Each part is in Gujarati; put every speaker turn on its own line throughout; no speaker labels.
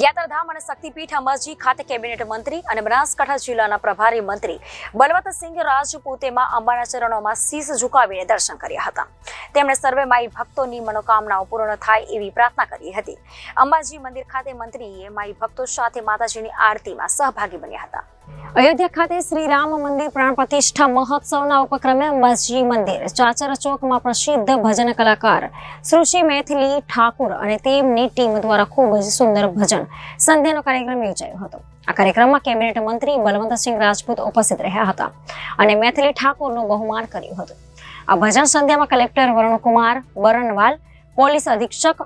યાત્રાધામ અને શક્તિપીઠ અંબાજી ખાતે કેબિનેટ મંત્રી અને બનાસકાંઠા જિલ્લાના પ્રભારી મંત્રી બલવંતસિંહ રાજપૂતે માં અંબાના ચરણોમાં શીશ ઝુકાવીને દર્શન કર્યા હતા. તેમણે સર્વે માઈ ભક્તોની મનોકામનાઓ પૂર્ણ થાય એવી પ્રાર્થના કરી હતી. અંબાજી મંદિર ખાતે મંત્રીએ માઈ ભક્તો સાથે માતાજીની આરતીમાં સહભાગી બન્યા હતા. અયોધ્યા ખાતે શ્રી રામ મંદિર પ્રાણ પ્રતિષ્ઠા મહોત્સવના ઉપક્રમે અંબાજી મંદિર ચાચર ચોકમાં પ્રસિદ્ધ ભજન કલાકાર સુશ્રી મૈથિલી ઠાકુર અને તેમની ટીમ દ્વારા ખૂબ જ સુંદર ભજન સંધ્યાનો કાર્યક્રમ યોજાયો હતો. આ કાર્યક્રમમાં કેબિનેટ મંત્રી બલવંતસિંહ રાજપૂત ઉપસ્થિત રહ્યા હતા અને મૈથિલી ઠાકુરનું બહુમાન કર્યું હતું. આ ભજન સંધ્યામાં કલેક્ટર વરુણકુમાર બરનવાલ, પોલીસ અધિક્ષક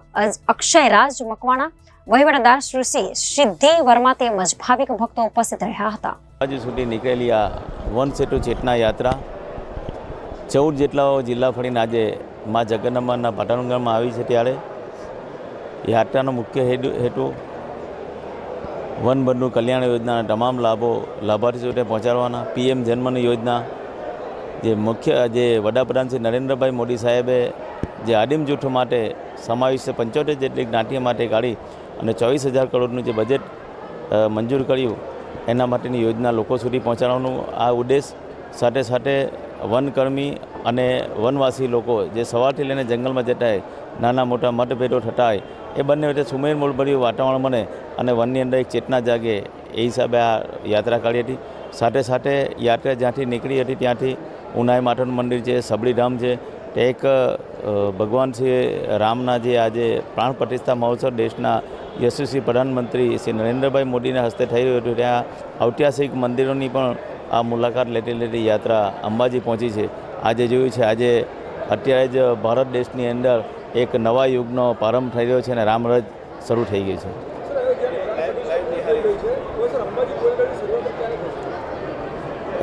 અક્ષયરાજ મકવાણા, વહીવટદાર શ્રી સિદ્ધિ વર્મા તેમજ ભાવિક ભક્તો ઉપસ્થિત રહ્યા હતા.
આજે સુધી નીકળેલી આ વન સેતુ ચેતના યાત્રા 14 જેટલા જિલ્લા ફરીને આજે મા જગન્નાથના પાટણગઢમાં આવી છે. ત્યારે યાત્રાનો મુખ્ય હેતુ વનબંધુ કલ્યાણ યોજનાના તમામ લાભો લાભાર્થીઓ સુધી પહોંચાડવાના. PM જન્મની યોજના જે મુખ્ય જે વડાપ્રધાન શ્રી નરેન્દ્રભાઈ મોદી સાહેબે જે આદિમ જૂથો માટે સમાવિષ્ટ 75 જેટલી જ્ઞાતિઓ માટે કાઢી અને 24,000 કરોડનું જે બજેટ મંજૂર કર્યું એના માટેની યોજના લોકો સુધી પહોંચાડવાનું આ ઉદ્દેશ. સાથે સાથે વનકર્મી અને વનવાસી લોકો જે સવારથી લઈને જંગલમાં જતા હોય, નાના મોટા મતભેદો થતા હોય, એ બંને વચ્ચે સુમેળભર્યું વાતાવરણ બને અને વનની અંદર એક ચેતના જાગે એ હિસાબે આ યાત્રા કાઢી હતી. સાથે સાથે યાત્રા જ્યાંથી નીકળી હતી ત્યાંથી ઉનાઈ માતાનું મંદિર છે, સબરીધામ છે, તે એક ભગવાન શ્રી રામના જે આજે પ્રાણ પ્રતિષ્ઠા મહોત્સવ દેશના યશસ્વી પ્રધાનમંત્રી શ્રી નરેન્દ્રભાઈ મોદીના હસ્તે થઈ રહ્યું હતું. ત્યાં ઐતિહાસિક મંદિરોની પણ આ મુલાકાત લેતી યાત્રા અંબાજી પહોંચી છે. આજે જોયું છે, આજે અત્યારે જ ભારત દેશની અંદર એક નવા યુગનો પ્રારંભ થઈ રહ્યો છે અને રામરજ શરૂ થઈ ગઈ છે.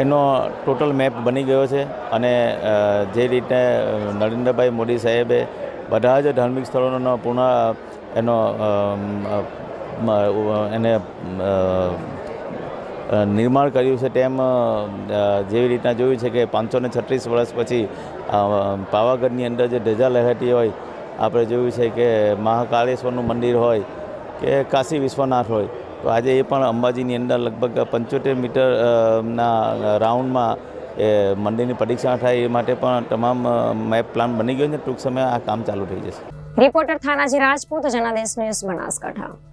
એનો ટોટલ મેપ બની ગયો છે અને જે રીતે નરેન્દ્રભાઈ મોદી સાહેબે બધા જ ધાર્મિક સ્થળોનો પૂર્ણ એને નિર્માણ કર્યું છે, તેમ જેવી રીતના જોયું છે કે 536 વર્ષ પછી પાવાગઢની અંદર જે ધજા લહેરાતી હોય, આપણે જોયું છે કે મહાકાળેશ્વરનું મંદિર હોય કે કાશી વિશ્વનાથ હોય, તો આજે એ પણ અંબાજીની અંદર લગભગ 75 મીટરના રાઉન્ડમાં એ મંદિરની પરીક્ષા થાય એ માટે પણ તમામ મેપ પ્લાન બની ગયો છે. ટૂંક સમયમાં આ કામ ચાલુ થઈ જશે.
Reporter Thanaji Rajput, Janadesh news, Banaskantha.